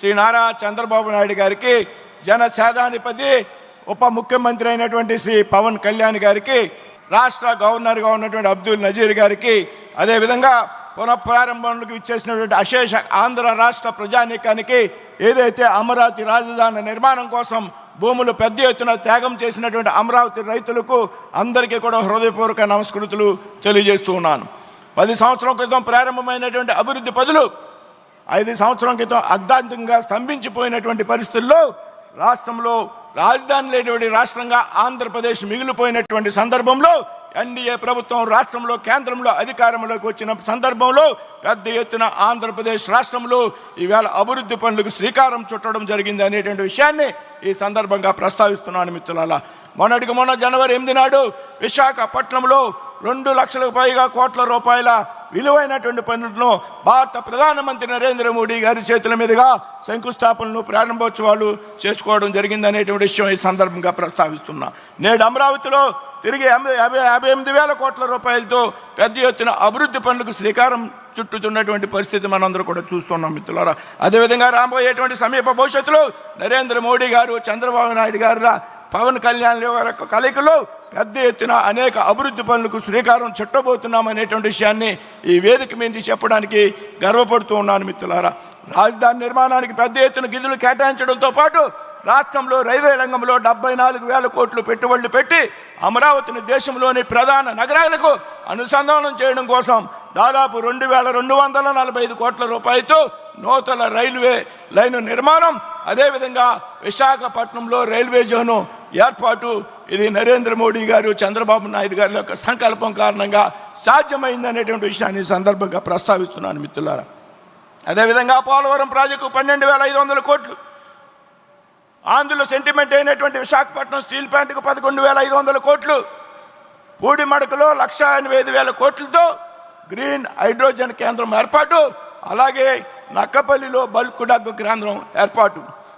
శ్రీ నారా చంద్రబాబు నాయుడు గారికి, జన సేనాధిపతి ఉప ముఖ్యమంత్రి అయినటువంటి శ్రీ పవన్ కళ్యాణ్ గారికి, రాష్ట్ర గవర్నర్గా ఉన్నటువంటి అబ్దుల్ నజీర్ గారికి, అదేవిధంగా పునఃప్రారంభంలోకి ఇచ్చేసినటువంటి అశేష ఆంధ్ర రాష్ట్ర ప్రజానీకానికి, ఏదైతే అమరావతి రాజధాని నిర్మాణం కోసం భూములు పెద్ద ఎత్తున త్యాగం చేసినటువంటి అమరావతి రైతులకు అందరికీ కూడా హృదయపూర్వక నమస్కృతులు తెలియజేస్తూ ఉన్నాను. 10 సంవత్సరాల క్రితం ప్రారంభమైనటువంటి అభివృద్ధి పనులు 5 సంవత్సరాల క్రితం అర్ధాంతంగా స్తంభించిపోయినటువంటి పరిస్థితుల్లో రాష్ట్రంలో రాజధాని లేనటువంటి రాష్ట్రంగా ఆంధ్రప్రదేశ్ మిగిలిపోయినటువంటి సందర్భంలో ఎన్డీఏ ప్రభుత్వం రాష్ట్రంలో కేంద్రంలో అధికారంలోకి వచ్చిన సందర్భంలో పెద్ద ఎత్తున ఆంధ్రప్రదేశ్ రాష్ట్రంలో ఈవేళ అభివృద్ధి పనులకు శ్రీకారం చుట్టడం జరిగింది అనేటువంటి విషయాన్ని ఈ సందర్భంగా ప్రస్తావిస్తున్నాను మిత్రులారా. మొన్న జనవరి 8 నాడు విశాఖపట్నంలో 2 లక్షలకు పైగా కోట్ల రూపాయల విలువైనటువంటి పనులను భారత ప్రధానమంత్రి నరేంద్ర మోడీ గారి చేతుల మీదుగా శంకుస్థాపనలు ప్రారంభోత్సవాలు చేసుకోవడం జరిగిందనేటువంటి విషయం ఈ సందర్భంగా ప్రస్తావిస్తున్నా. నేడు అమరావతిలో తిరిగి 58,000 కోట్ల రూపాయలతో పెద్ద ఎత్తున అభివృద్ధి పనులకు శ్రీకారం చుట్టుతున్నటువంటి పరిస్థితి మనందరూ కూడా చూస్తున్నాం మిత్రులారా. అదేవిధంగా రాబోయేటువంటి సమీప భవిష్యత్తులో నరేంద్ర మోడీ గారు, చంద్రబాబు నాయుడు గారు, పవన్ కళ్యాణ్ గారి కలయికలో పెద్ద ఎత్తున అనేక అభివృద్ధి పనులకు శ్రీకారం చుట్టబోతున్నామనేటువంటి విషయాన్ని ఈ వేదిక మీద చెప్పడానికి గర్వపడుతూ ఉన్నాను మిత్రులారా. రాజధాని నిర్మాణానికి పెద్ద ఎత్తున నిధులు కేటాయించడంతో పాటు రాష్ట్రంలో రైల్వే రంగంలో 74,000 కోట్లు పెట్టుబడులు పెట్టి అమరావతిని దేశంలోని ప్రధాన నగరాలకు అనుసంధానం చేయడం కోసం దాదాపు 2,245 కోట్ల రూపాయలతో నూతన రైల్వే లైను నిర్మాణం, అదేవిధంగా విశాఖపట్నంలో రైల్వే జోను ఏర్పాటు, ఇది నరేంద్ర మోడీ గారు, చంద్రబాబు నాయుడు గారి యొక్క సంకల్పం కారణంగా సాధ్యమైందనేటువంటి విషయాన్ని సందర్భంగా ప్రస్తావిస్తున్నాను మిత్రులారా. అదేవిధంగా పోలవరం ప్రాజెక్టు 12,500 కోట్లు, ఆంధ్రలో సెంటిమెంట్ అయినటువంటి విశాఖపట్నం స్టీల్ ప్లాంట్కు 11,500 కోట్లు, పూడిమడకలో 1,85,000 కోట్లతో గ్రీన్ హైడ్రోజన్ కేంద్రం ఏర్పాటు, అలాగే నక్కపల్లిలో బల్క్ డ్రగ్ కేంద్రం ఏర్పాటు.